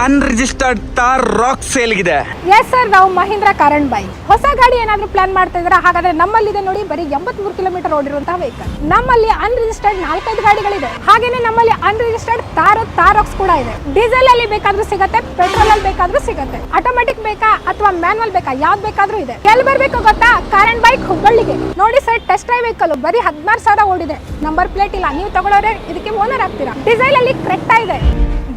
Unregistered Thar Roxx ಸೇಲ್ಗಿದೆ. Yes sir, ನಾವು ಮಹೀಂದ್ರ ಕಾರಣ್ ಬೈಕ್ ಹೊಸ ಗಾಡಿ ಏನಾದ್ರೂ ಪ್ಲಾನ್ ಮಾಡ್ತಾ ಇದ್ದೀರಾ? ಹಾಗಾದ್ರೆ ನಮ್ಮಲ್ಲಿದೆ ನೋಡಿ, ಬರೀ 83 ಕಿಲೋಮೀಟರ್ ಓಡಿರುವಂತಹ ವೆಹಿಕಲ್. ನಮ್ಮಲ್ಲಿ ಅನ್ರಿಜಿಸ್ಟರ್ಡ್ 4-5 ಗಾಡಿಗಳಿದೆ. ಹಾಗೇನೆ ನಮ್ಮಲ್ಲಿ ಅನ್ರಿಜಿಸ್ಟರ್ಡ್ ಥಾರ್ ರಾಕ್ಸ್ ಕೂಡ ಇದೆ. ಡೀಸೆಲ್ ಅಲ್ಲಿ ಬೇಕಾದ್ರೂ ಸಿಗುತ್ತೆ, ಪೆಟ್ರೋಲ್ ಅಲ್ಲಿ ಬೇಕಾದ್ರೂ ಸಿಗುತ್ತೆ. ಆಟೋಮೆಟಿಕ್ ಬೇಕಾ ಅಥವಾ ಮ್ಯಾನ್ಯಲ್ ಬೇಕಾ, ಯಾವ್ದು ಬೇಕಾದ್ರೂ ಇದೆ. ಎಲ್ಲಿ ಬರ್ಬೇಕು ಗೊತ್ತಾ? ಕಾರಣ್ ಬೈಕ್ ಹುಬ್ಬಳ್ಳಿಗೆ. ನೋಡಿ ಸರ್, ಟೆಸ್ಟ್ ಡ್ರೈವ್ ವೆಹಿಕಲ್ ಬರೀ 16,000 ಓಡಿದೆ. ನಂಬರ್ ಪ್ಲೇಟ್ ಇಲ್ಲ. ನೀವು ತಗೊಳ್ಳೋರೆ ಇದಕ್ಕೆ ಓನರ್ ಆಗ್ತೀರಾ. ಡೀಸೆಲ್ ಅಲ್ಲಿ ಕ್ರೆಟ್ಟಾ ಇದೆ.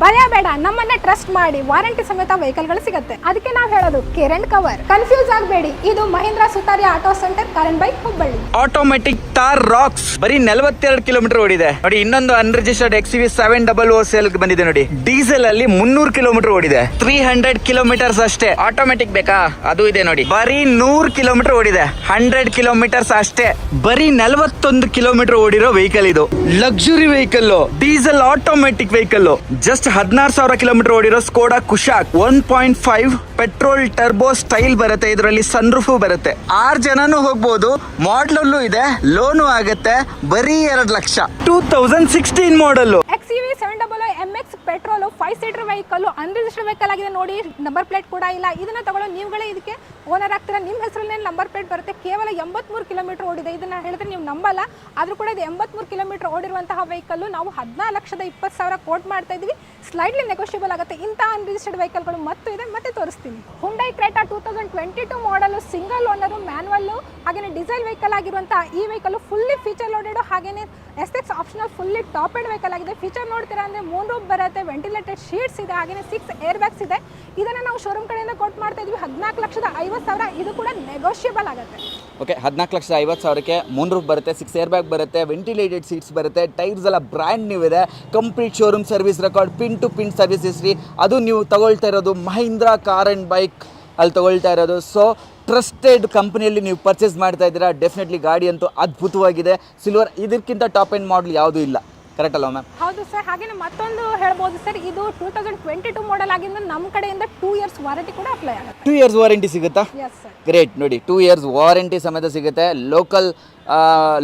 ಭಯ ಬೇಡ, ನಮ್ಮನ್ನ ಟ್ರಸ್ಟ್ ಮಾಡಿ ವಾರಂಟಿ ಸಮೇತ ವೆಹಿಕಲ್ಗಳು ಸಿಗುತ್ತೆ. ಅದಕ್ಕೆ ನಾವು ಹೇಳೋದು ಕೇರ್ ಕವರ್. ಕನ್ಫ್ಯೂಸ್ ಆಗಬೇಡಿ, ಇದು Mahindra Sutari auto centre, car and bike Hubballi. Automatic Thar Roxx ಬರೀ 42 ಕಿಲೋಮೀಟರ್ ಓಡಿದೆ ನೋಡಿ. ಇನ್ನೊಂದು ಅನ್ರಿಜಿಸ್ಟರ್ಡ್ XUV 700 ಸೇಲ್ ಬಂದಿದೆ ನೋಡಿ. ಡೀಸೆಲ್ ಅಲ್ಲಿ 300 ಕಿಲೋಮೀಟರ್ ಓಡಿದೆ. 300 ಕಿಲೋಮೀಟರ್ಸ್ ಅಷ್ಟೇ. ಆಟೋಮೆಟಿಕ್ ಬೇಕಾ? ಅದು ಇದೆ ನೋಡಿ. ಬರೀ 100 ಕಿಲೋಮೀಟರ್ ಓಡಿದೆ. 100 ಕಿಲೋಮೀಟರ್ಸ್ ಅಷ್ಟೇ. ಬರೀ 41 ಕಿಲೋಮೀಟರ್ ಓಡಿರೋ ವೆಹಿಕಲ್ ಇದು. Luxury vehicle, diesel automatic vehicle. Just 16,000 kilometre ಓಡಿರೋ Skoda Kushaq 1.5 petrol turbo style ಬರುತ್ತೆ. ಇದರಲ್ಲಿ ಸನ್ ರೂಫ್ ಬರುತ್ತೆ. 6 ಜನನು ಹೋಗ್ಬೋದು. ಮಾಡಲಲ್ಲೂ ಇದೆ, ಲೋನು ಆಗುತ್ತೆ. ಬರೀ 2 ಲಕ್ಷ. 2016 ಮಾಡಲ್. XUV 700 MX petrol 5 seater vehicle, unregistered vehicle ಆಗಿದೆ ನೋಡಿ. ನಂಬರ್ ಪ್ಲೇಟ್ ಕೂಡ ಇಲ್ಲ. ಇದನ್ನ ತಗೊಳ್ಳೋ ನೀವುಗಳೇ ಇದಕ್ಕೆ ಓನರ್ ಆಗ್ತೀರಾ. ನಿಮ್ಮ ಹೆಸರಲ್ಲಿ ನಂಬರ್ ಪ್ಲೇಟ್ ಬರುತ್ತೆ. ಕೇವಲ 83 ಕಿಲೋಮೀಟರ್ ಓಡಿದೆ. ಇದನ್ನ ಹೇಳಿದ್ರೆ ನೀವು ನಂಬಲ್ಲ, ಆದ್ರೂ ಕೂಡ ಇದು 83 ಕಿಲೋಮೀಟರ್ ಓಡಿರುವಂತಹ ವೆಹಿಕಲ್ ನಾವು 14,20,000 ಕೋಟ್ ಮಾಡ್ತಾ ಇದೀವಿ. ಸ್ಲೈಡ್ಲಿ ನೆಗೋಷಿಯಬಲ್ ಆಗುತ್ತೆ. ಇಂಥ ಅನ್ರಿಜಿಸ್ಟರ್ಡ್ ವೆಹಿಕಲ್ಗಳು ಮತ್ತು ಇದೆ, ಮತ್ತೆ ತೋರಿಸ್ತೀನಿ. ಹುಂಡೈ ಕ್ರೇಟಾ 2022 ಮಾಡಲ್, ಸಿಂಗಲ್ ಓನರ್, ಮ್ಯಾನ್ಯಲ್, ಹಾಗೇನೆ ಡೀಸೆಲ್ ವೆಹಿಕಲ್ ಆಗಿರುವಂತಹ ಈ ವೆಹಿಕಲ್ ಫುಲ್ಲಿ ಫೀಚರ್ ಲೋಡೆಡ್, ಹಾಗೇನೆ SX optional fully top end vehicle ಆಗಿದೆ. ಫೀಚರ್ ನೋಡ್ತೀರಾ ಅಂದ್ರೆ 3 ರೂಫ್ ಬರುತ್ತೆ, ವೆಂಟಿಲೇಟೆಡ್ ಶೀಟ್ಸ್ ಇದೆ, ಹಾಗೇನೆ 6 ಏರ್ ಬ್ಯಾಗ್ಸ್ ಇದೆ. ಇದನ್ನ ನಾವು ಶೋರೂಮ್ ಕಡೆಯಿಂದ ಕೊಟ್ ಮಾಡ್ತಾ ಇದೀವಿ 14,50,000. ಇದು ಕೂಡ ನೆಗೋಷಿಯಬಲ್ ಆಗುತ್ತೆ. ಓಕೆ, 14,50,000ಕ್ಕೆ 3 ರೂಫ್ ಬರುತ್ತೆ, 6 ಏರ್ ಬ್ಯಾಗ್ ಬರುತ್ತೆ, ವೆಂಟಿಲೇಟೆಡ್ ಸೀಟ್ಸ್ ಬರುತ್ತೆ, ಟೈರ್ಸ್ ಎಲ್ಲ ಬ್ರ್ಯಾಂಡ್ ನ್ಯೂ ಇದೆ, complete showroom service record, pin to pin service history. ಅದು ನೀವು ತಗೊಳ್ತಾ ಇರೋದು ಮಹೀಂದ್ರ ಕಾರಣ್ ಬೈಕ್ ಅಲ್ಲಿ ತಗೊಳ್ತಾ ಇರೋದು. ಸೊ ಟ್ರಸ್ಟೆಡ್ ಕಂಪನಿಯಲ್ಲಿ ನೀವು ಪರ್ಚೇಸ್ ಮಾಡ್ತಾ ಇದ್ದೀರಾ. ಡೆಫಿನೆಟ್ಲಿ ಗಾಡಿ ಅಂತೂ ಅದ್ಭುತವಾಗಿದೆ. ಸಿಲ್ವರ್ ಇದಕ್ಕಿಂತ ಟಾಪ್ ಎಂಡ್ ಮಾಡಲ್ ಯಾವುದೂ ಇಲ್ಲ. ಕರೆಕ್ಟ್ ಅಲ್ವಾ ಮ್ಯಾಮ್? ಹೌದು ಸರ್. ಹಾಗೇನೆ ಮತ್ತೊಂದು ಹೇಳ್ಬೋದು ಸರ್, ಇದು 2022 ಮಾಡಲ್ ಆಗಿಂದ ನಮ್ಮ ಕಡೆಯಿಂದ 2 ಇಯರ್ಸ್ ವಾರಂಟಿ ಕೂಡ ಅಪ್ಲೈ ಆಗುತ್ತೆ. 2 ಇಯರ್ಸ್ ವಾರಂಟಿ ಸಿಗುತ್ತಾ? Yes sir. ಗ್ರೇಟ್. ನೋಡಿ, 2 ಇಯರ್ಸ್ ವಾರಂಟಿ ಸಮೇತ ಸಿಗುತ್ತೆ.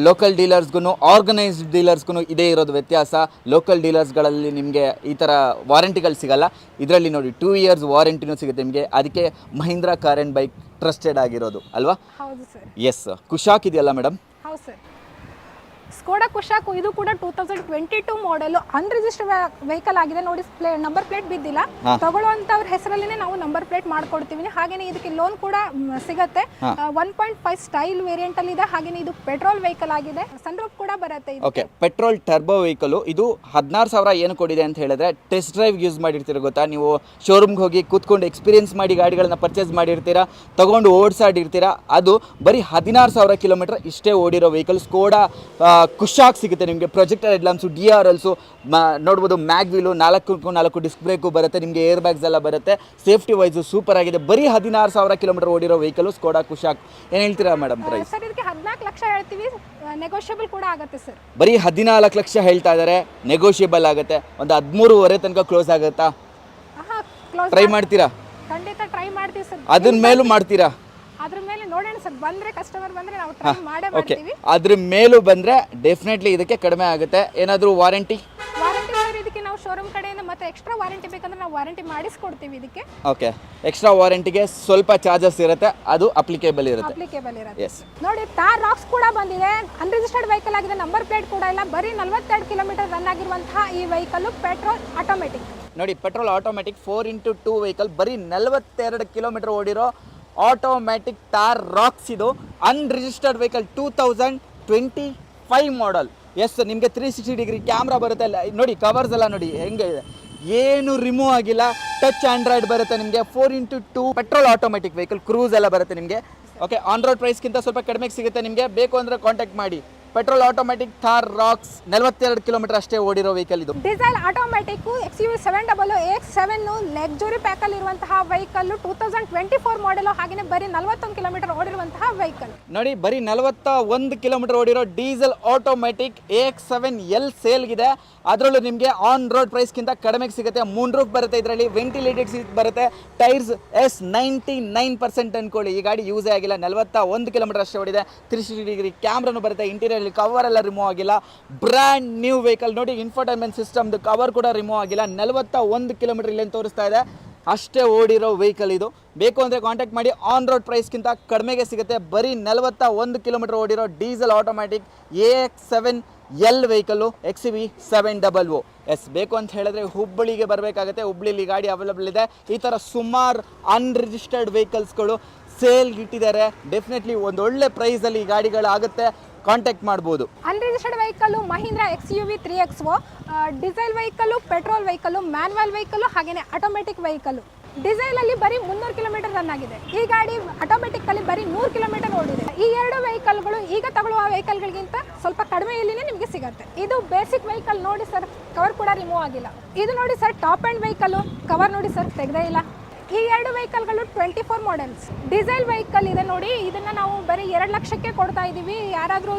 ಲೋಕಲ್ ಡೀಲರ್ಸ್ಗೂ ಆರ್ಗನೈಸ್ಡ್ ಡೀಲರ್ಸ್ಗೂ ಇದೇ ಇರೋದು ವ್ಯತ್ಯಾಸ. ಲೋಕಲ್ ಡೀಲರ್ಸ್ಗಳಲ್ಲಿ ನಿಮಗೆ ಈ ಥರ ವಾರಂಟಿಗಳು ಸಿಗಲ್ಲ. ಇದರಲ್ಲಿ ನೋಡಿ 2 ಇಯರ್ಸ್ ವಾರಂಟಿನೂ ಸಿಗುತ್ತೆ ನಿಮಗೆ. ಅದಕ್ಕೆ ಮಹೀಂದ್ರ ಕಾರಣ್ ಬೈಕ್ ಟ್ರಸ್ಟೆಡ್ ಆಗಿರೋದು ಅಲ್ವಾ? ಹೌದು ಸರ್. ಎಸ್. ಕುಶಾಕ್ ಇದೆಯಲ್ಲ ಮೇಡಮ್? ಹೌದು ಸರ್. ಸ್ಕೋಡಾ ಕುಶಾಕ್ ಇದು ಕೂಡ 2022 ಮಾಡಲ್, ಅನ್ರಿಜಿಸ್ಟರ್ಡ್ ವೆಹಿಕಲ್ ಆಗಿದೆ ನೋಡಿ. ನಂಬರ್ ಪ್ಲೇಟ್ ಬಿದ್ದಿಲ್ಲ. ತಗೊಳ್ಳುವಂತವ್ರ ಹೆಸರಲ್ಲಿನೇ ನಾವು ನಂಬರ್ ಪ್ಲೇಟ್ ಮಾಡ್ಕೊಡ್ತೀವಿ. ಹಾಗೇನೆ ಇದಕ್ಕೆ ಲೋನ್ ಕೂಡ ಸಿಗುತ್ತೆ. 1.5 ಸ್ಟೈಲ್ ವೇರಿಯಂಟ್ ಅಲ್ಲಿ ಇದೆ. ಹಾಗೇನೆ ಇದು ಪೆಟ್ರೋಲ್ ವೆಹಿಕಲ್ ಆಗಿದೆ. ಸನ್ ರೂಫ್ ಕೂಡ ಬರುತ್ತೆ. Okay, petrol turbo vehicle. ಇದು 16,000 ಏನು ಕೊಡಿದೆ ಅಂತ ಹೇಳಿದ್ರೆ ಟೆಸ್ಟ್ ಡ್ರೈವ್ ಯೂಸ್ ಮಾಡಿರ್ತೀರ ಗೊತ್ತಾ? ನೀವು ಶೋರೂಮ್ಗೆ ಹೋಗಿ ಕೂತ್ಕೊಂಡು ಎಕ್ಸ್ಪೀರಿಯನ್ಸ್ ಮಾಡಿ ಗಾಡಿಗಳನ್ನ ಪರ್ಚೇಸ್ ಮಾಡಿರ್ತೀರಾ, ತಗೊಂಡು ಓಡಿಸಾಡಿರ್ತೀರಾ. ಅದು ಬರೀ 16,000 ಕಿಲೋಮೀಟರ್ ಇಷ್ಟೇ ಓಡಿರೋ ವೆಹಿಕಲ್ ಸ್ಕೋಡಾ ಕುಶಾಕ್ ಸಿಗುತ್ತೆ ನಿಮಗೆ. ಪ್ರೊಜೆಕ್ಟರ್ ಹೆಡ್ಲಾಂಪ್ಸು, DRLಸು ನೋಡ್ಬೋದು. ಮ್ಯಾಗ್ ವೀಲು, 4 ಡಿಸ್ಕ್ ಬ್ರೇಕು ಬರುತ್ತೆ ನಿಮಗೆ. ಏರ್ ಬ್ಯಾಗ್ಸ್ ಎಲ್ಲ ಬರುತ್ತೆ. ಸೇಫ್ಟಿ ವೈಸು ಸೂಪರ್ ಆಗಿದೆ. ಬರೀ 16,000 ಕಿಲೋಮೀಟರ್ ಓಡಿರೋ ವೆಹಿಕಲ್ ಸ್ಕೋಡಾ ಕುಶಾಕ್. ಏನು ಹೇಳ್ತೀರಾ ಮೇಡಮ್ ಪ್ರೈಸ್? ಸರ್ ಇದಕ್ಕೆ 14 ಲಕ್ಷ ಹೇಳ್ತೀವಿ, ನೆಗೋಷಿಯಬಲ್ ಕೂಡ ಆಗುತ್ತೆ ಸರ್. ಬರೀ 14 ಲಕ್ಷ ಹೇಳ್ತಾ ಇದ್ದಾರೆ, ನೆಗೋಷಿಯಬಲ್ ಆಗುತ್ತೆ. ಒಂದು 13.5 ತನಕ ಕ್ಲೋಸ್ ಆಗುತ್ತಾ? ಟ್ರೈ ಮಾಡ್ತೀರಾ? ಖಂಡಿತ ಟ್ರೈ ಮಾಡ್ತೀವಿ ಸರ್. ಅದ್ರ ಮೇಲೂ ಮಾಡ್ತೀರಾ? ಅದ್ರ ಮೇಲೆ ನೋಡೋಣ ಸರ್. ಬಂದ್ರೆ ಕಸ್ಟಮರ್ ಬಂದ್ರೆ ನಾವು ಟ್ರೈ ಮಾಡೇ ಮಾಡ್ತೀವಿ. ಅದ್ರ ಮೇಲೂ ಬಂದ್ರೆ ಡೆಫಿನೆಟ್ಲಿ ಇದಕ್ಕೆ ಕಡಿಮೆ ಆಗುತ್ತೆ. ಏನಾದರೂ ವಾರಂಟಿ ಸರ್ ಇದಕ್ಕೆ ನಾವು ಶೋರೂಮ್ ಕಡೆಯಿಂದ ಮತ್ತೆ ಎಕ್ಸ್ಟ್ರಾ ವಾರಂಟಿ ಬೇಕಂದ್ರೆ ನಾವು ವಾರಂಟಿ ಮಾಡಿಸ್ಕೊಡ್ತೀವಿ ಇದಕ್ಕೆ. ಓಕೆ, ಎಕ್ಸ್ಟ್ರಾ ವಾರಂಟಿಗೆ ಸ್ವಲ್ಪ ಚಾರ್ಜಸ್ ಇರುತ್ತೆ, ಅದು ಅಪ್ಲಿಕೇಬಲ್ ಇರುತ್ತೆ. ಎಸ್. ನೋಡಿ, ಥಾರ್ ರಾಕ್ಸ್ ಕೂಡ ಬಂದಿದೆ. ಅನ್ರಿಜಿಸ್ಟರ್ಡ್ ವೆಹಿಕಲ್ ಆಗಿದೆ. ನಂಬರ್ ಪ್ಲೇಟ್ ಕೂಡ ಇಲ್ಲ. ಬರೀ 42 ಕಿಲೋಮೀಟರ್ ರನ್ ಆಗಿರುವಂತಹ ಈ ವೆಹಿಕಲ್ ಪೆಟ್ರೋಲ್ ಆಟೋಮೆಟಿಕ್. ನೋಡಿ, ಪೆಟ್ರೋಲ್ ಆಟೋಮೆಟಿಕ್ 4x2 ವೆಹಿಕಲ್, ಬರೀ 42 ಕಿಲೋಮೀಟರ್ ಓಡಿರೋ ಆಟೋಮ್ಯಾಟಿಕ್ ಥಾರ್ ರಾಕ್ಸ್. ಇದು ಅನ್ರಿಜಿಸ್ಟರ್ಡ್ ವೆಹಿಕಲ್, 2025 ಮಾಡಲ್. ಎಸ್, ನಿಮಗೆ 360 ಡಿಗ್ರಿ ಕ್ಯಾಮ್ರಾ ಬರುತ್ತೆ. ನೋಡಿ, ಕವರ್ಸ್ ಎಲ್ಲ ನೋಡಿ ಹೆಂಗೆ ಇದೆ, ಏನು ರಿಮೂವ್ ಆಗಿಲ್ಲ. ಟಚ್ ಆಂಡ್ರಾಯ್ಡ್ ಬರುತ್ತೆ ನಿಮಗೆ. 4x2 petrol automatic vehicle, cruise ಎಲ್ಲ ಬರುತ್ತೆ ನಿಮಗೆ. ಓಕೆ, ಆನ್ ರೋಡ್ ಪ್ರೈಸ್ಗಿಂತ ಸ್ವಲ್ಪ ಕಡಿಮೆಗೆ ಸಿಗುತ್ತೆ ನಿಮಗೆ. ಬೇಕು ಅಂದರೆ ಕಾಂಟ್ಯಾಕ್ಟ್ ಮಾಡಿ. Petrol automatic Thar Roxx 42 kilometre ಅಷ್ಟೇ ಓಡಿರೋ ವೆಹಿಕಲ್ ಇದು. Diesel automatic XUV 700 AX7 luxury pack ಅಲ್ಲಿ ಇರುವಂತಹ ವೆಹಿಕಲ್, 2024 ಮಾಡೆಲ್. ಹಾಗೇನೆ ಬರೀ 41 ಕಿಲೋಮೀಟರ್ ಓಡಿರುವಂತಹ ವೆಹಿಕಲ್. ನೋಡಿ, ಬರೀ 41 ಕಿಲೋಮೀಟರ್ ಓಡಿರೋ ಡೀಸೆಲ್ ಆಟೋಮೆಟಿಕ್ AX7L ಸೇಲ್ಗಿದೆ. ಅದರಲ್ಲೂ ನಿಮಗೆ ಆನ್ ರೋಡ್ ಪ್ರೈಸ್ಗಿಂತ ಕಡಿಮೆಗೆ ಸಿಗುತ್ತೆ. 3 ರೂಫ್ ಬರುತ್ತೆ ಇದರಲ್ಲಿ, ವೆಂಟಿಲೇಟೆಡ್ ಸೀಟ್ ಬರುತ್ತೆ, ಟೈರ್ಸ್ S99% ಅನ್ಕೊಳ್ಳಿ. ಈ ಗಾಡಿ ಯೂಸೇ ಆಗಿಲ್ಲ, 41 ಕಿಲೋಮೀಟರ್ ಅಷ್ಟೇ ಓಡಿದೆ. 360 ಡಿಗ್ರಿ ಕ್ಯಾಮ್ರಾನು ಬರುತ್ತೆ, ಇಂಟೀರಿಯರ್ ಗಾಡಿಯಲ್ಲಿ ಕವರ್ ಎಲ್ಲ ರಿಮೂವ್ ಆಗಿಲ್ಲ, ಬ್ರ್ಯಾಂಡ್ ನ್ಯೂ ವೆಹಿಕಲ್ ನೋಡಿ. ಇನ್ಫೋಟೈನ್ಮೆಂಟ್ ಸಿಸ್ಟಮ್ದು ಕವರ್ ಕೂಡ ರಿಮೂವ್ ಆಗಿಲ್ಲ. 41 ಕಿಲೋಮೀಟರ್ ಇಲ್ಲೇನು ತೋರಿಸ್ತಾ ಇದೆ ಅಷ್ಟೇ ಓಡಿರೋ ವೆಹಿಕಲ್ ಇದು. ಬೇಕು ಅಂದರೆ ಕಾಂಟ್ಯಾಕ್ಟ್ ಮಾಡಿ. ಆನ್ ರೋಡ್ ಪ್ರೈಸ್ಗಿಂತ ಕಡಿಮೆಗೆ ಸಿಗುತ್ತೆ. ಬರೀ 41 ಕಿಲೋಮೀಟರ್ ಓಡಿರೋ diesel automatic AX7L vehicle XUV700. Yes, ಬೇಕು ಅಂತ ಹೇಳಿದ್ರೆ ಹುಬ್ಬಳ್ಳಿಗೆ ಬರಬೇಕಾಗುತ್ತೆ. ಹುಬ್ಬಳ್ಳಿಲಿ ಗಾಡಿ ಅವೈಲಬಲ್ ಇದೆ. ಈ ಥರ ಸುಮಾರು ಅನ್ರಿಜಿಸ್ಟರ್ಡ್ ವೆಹಿಕಲ್ಸ್ಗಳು ಸೇಲ್ಗೆ ಇಟ್ಟಿದ್ದಾರೆ. ಡೆಫಿನೆಟ್ಲಿ ಒಂದು ಒಳ್ಳೆ ಪ್ರೈಸಲ್ಲಿ ಈ ಗಾಡಿಗಳಾಗುತ್ತೆ, ಕಾಂಟ್ಯಾಕ್ಟ್ ಮಾಡ್ಬೋದು. Unregistered vehicle Mahindra XUV 3XO, diesel vehicle, petrol vehicle, manual vehicle, ಹಾಗೇನೆ ಆಟೋಮೆಟಿಕ್ ವೆಹಿಕಲ್. ಡೀಸೆಲ್ ಅಲ್ಲಿ ಬರೀ 300 ಕಿಲೋಮೀಟರ್ ರನ್ ಆಗಿದೆ. ಈ ಗಾಡಿ ಆಟೋಮೆಟಿಕ್ ಅಲ್ಲಿ ಬರೀ 100 ಕಿಲೋಮೀಟರ್ ಓಡಿದೆ. ಈ ಎರಡು ವೆಹಿಕಲ್ಗಳು ಈಗ ತಗೊಳ್ಳುವ ವೆಹಿಕಲ್ಗಳಿಗಿಂತ ಸ್ವಲ್ಪ ಕಡಿಮೆಯಲ್ಲಿನೇ ನಿಮಗೆ ಸಿಗುತ್ತೆ. ಇದು ಬೇಸಿಕ್ ವೆಹಿಕಲ್ ನೋಡಿ ಸರ್, ಕವರ್ ಕೂಡ ರಿಮೂವ್ ಆಗಿಲ್ಲ. ಇದು ನೋಡಿ sir, top and vehicle, cover ನೋಡಿ ಸರ್, ತೆಗೆದೇ ಇಲ್ಲ. ಈ ಎರಡು ವೆಹಿಕಲ್ಗಳು 24 ಮಾಡೆಲ್ಸ್. ಡೀಸೆಲ್ ವೆಹಿಕಲ್ ಇದೆ ನೋಡಿ, ಇದನ್ನ ನಾವು ಬರೀ 2 ಲಕ್ಷಕ್ಕೆ ಕೊಡ್ತಾ ಇದ್ದೀವಿ. ಯಾರಾದರೂ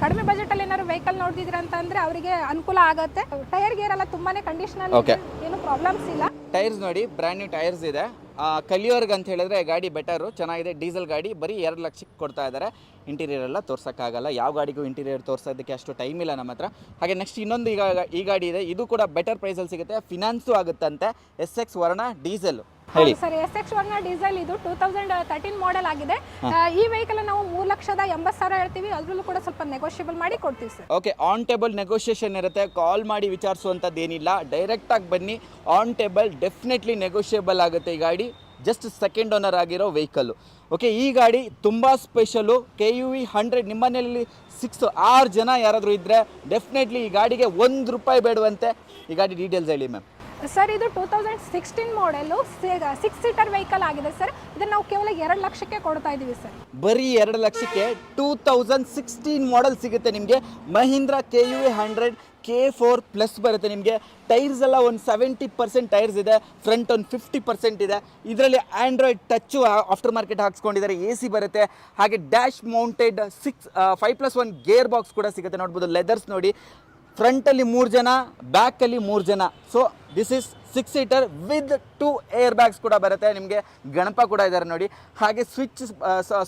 ಕಡಿಮೆ ಬಜೆಟಲ್ಲಿ ಏನಾದ್ರು ವೆಹಿಕಲ್ ನೋಡ್ತಿದ್ದೀರ ಅಂತ ಅಂದ್ರೆ ಅವರಿಗೆ ಅನುಕೂಲ ಆಗುತ್ತೆ. ಟೈರ್ ಗೇರ್ ಎಲ್ಲ ತುಂಬಾನೇ ಕಂಡೀಷನಲ್, ಏನು ಪ್ರಾಬ್ಲಮ್ಸ್ ಇಲ್ಲ. ಟೈರ್ಸ್ ನೋಡಿ, ಬ್ರ್ಯಾಂಡ್ ನ್ಯೂ ಟೈರ್ಸ್ ಇದೆ. ಕಲಿಯೋರ್ಗೆ ಅಂತ ಹೇಳಿದ್ರೆ ಗಾಡಿ ಬೆಟರು, ಚೆನ್ನಾಗಿದೆ. ಡೀಸೆಲ್ ಗಾಡಿ ಬರೀ 2 ಲಕ್ಷಕ್ಕೆ ಕೊಡ್ತಾ ಇದ್ದಾರೆ. ಇಂಟೀರಿಯರ್ ಎಲ್ಲ ತೋರ್ಸೋಕ್ಕಾಗಲ್ಲ, ಯಾವ ಗಾಡಿಗೂ ಇಂಟೀರಿಯರ್ ತೋರಿಸೋದಕ್ಕೆ ಅಷ್ಟು ಟೈಮ್ ಇಲ್ಲ ನಮ್ಮ ಹತ್ರ. ಹಾಗೆ ನೆಕ್ಸ್ಟ್ ಇನ್ನೊಂದು ಈ ಗಾಡಿ ಇದೆ, ಇದು ಕೂಡ ಬೆಟರ್ ಪ್ರೈಸಲ್ಲಿ ಸಿಗುತ್ತೆ, ಫಿನಾನ್ಸು ಆಗುತ್ತಂತೆ. SX ವರ್ಣ ಡೀಸೆಲ್. ಹೇಳಿ ಸರ್, SX ವರ್ಣ ಡೀಸೆಲ್ ಇದು 2013 ಮಾಡೆಲ್ ಆಗಿದೆ. ಈ ವೆಹಿಕಲ್ ನಾವು 3,80,000 ಹೇಳ್ತೀವಿ, ಅದರಲ್ಲೂ ಕೂಡ ಸ್ವಲ್ಪ ನೆಗೋಷಿಯಬಲ್ ಮಾಡಿ ಕೊಡ್ತೀವಿ sir. Okay, on table negotiation ಇರುತ್ತೆ. ಕಾಲ್ ಮಾಡಿ ವಿಚಾರಿಸುವಂಥದ್ದು ಏನಿಲ್ಲ, ಡೈರೆಕ್ಟಾಗಿ ಬನ್ನಿ. ಆನ್ ಟೇಬಲ್ ಡೆಫಿನೆಟ್ಲಿ ನೆಗೋಷಿಯಬಲ್ ಆಗುತ್ತೆ. ಈ ಗಾಡಿ ಜಸ್ಟ್ ಸೆಕೆಂಡ್ ಓನರ್ ಆಗಿರೋ ವೆಹಿಕಲ್ಲು. ಓಕೆ, ಈ ಗಾಡಿ ತುಂಬ ಸ್ಪೆಷಲು. KUV 100 ನಿಮ್ಮನೇಲಿ 6 ಜನ ಯಾರಾದರೂ ಇದ್ದರೆ ಡೆಫಿನೆಟ್ಲಿ ಈ ಗಾಡಿಗೆ ₹1 ಬೇಡುವಂತೆ. ಈ ಗಾಡಿ ಡೀಟೇಲ್ಸ್ ಹೇಳಿ ಮ್ಯಾಮ್. ಸರ್, ಇದು 2016 ಮಾಡೆಲು, 6 ಸೀಟರ್ ವೆಹಿಕಲ್ ಆಗಿದೆ ಸರ್. ಇದನ್ನು ನಾವು ಕೇವಲ 2 ಲಕ್ಷಕ್ಕೆ ಕೊಡ್ತಾ ಇದ್ದೀವಿ ಸರ್. ಬರೀ 2 ಲಕ್ಷಕ್ಕೆ 2016 ಮಾಡೆಲ್ ಸಿಗುತ್ತೆ ನಿಮಗೆ. ಮಹೀಂದ್ರ KUV 100 K4 ಪ್ಲಸ್ ಬರುತ್ತೆ ನಿಮಗೆ. ಟೈರ್ಸ್ ಎಲ್ಲ ಒಂದು 70% ಟೈರ್ಸ್ ಇದೆ, ಫ್ರಂಟ್ ಒಂದು 50% ಇದೆ. ಇದರಲ್ಲಿ ಆ್ಯಂಡ್ರಾಯ್ಡ್ ಟಚ್ಚು ಆಫ್ಟರ್ ಮಾರ್ಕೆಟ್ ಹಾಕ್ಸ್ಕೊಂಡಿದ್ದಾರೆ. AC ಬರುತ್ತೆ. ಹಾಗೆ ಡ್ಯಾಶ್ ಮೌಂಟೆಡ್ 5+1 ಗೇರ್ ಬಾಕ್ಸ್ ಕೂಡ ಸಿಗುತ್ತೆ. ನೋಡ್ಬೋದು, ಲೆದರ್ಸ್ ನೋಡಿ. ಫ್ರಂಟಲ್ಲಿ 3 ಜನ, ಬ್ಯಾಕಲ್ಲಿ 3 ಜನ. So this is 6 seater with 2 air bags ಕೂಡ ಬರುತ್ತೆ ನಿಮಗೆ. ಗಣಪ ಕೂಡ ಇದ್ದಾರೆ ನೋಡಿ. ಹಾಗೆ ಸ್ವಿಚ್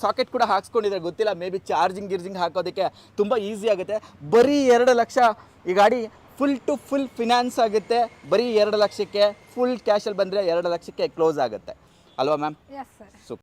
ಸಾಕೆಟ್ ಕೂಡ ಹಾಕ್ಸ್ಕೊಂಡಿದ್ದಾರೆ, ಗೊತ್ತಿಲ್ಲ, ಮೇ ಬಿ ಚಾರ್ಜಿಂಗ್ ಹಾಕೋದಕ್ಕೆ ತುಂಬ ಈಸಿ ಆಗುತ್ತೆ. ಬರೀ 2 ಲಕ್ಷ. ಈ ಗಾಡಿ ಫುಲ್ ಟು ಫುಲ್ ಫಿನಾನ್ಸ್ ಆಗುತ್ತೆ. ಬರೀ 2 ಲಕ್ಷಕ್ಕೆ ಫುಲ್ ಕ್ಯಾಶಲ್ಲಿ ಬಂದರೆ 2 ಲಕ್ಷಕ್ಕೆ ಕ್ಲೋಸ್ ಆಗುತ್ತೆ ಅಲ್ವಾ ಮ್ಯಾಮ್? Yes sir. ಸೂಪರ್.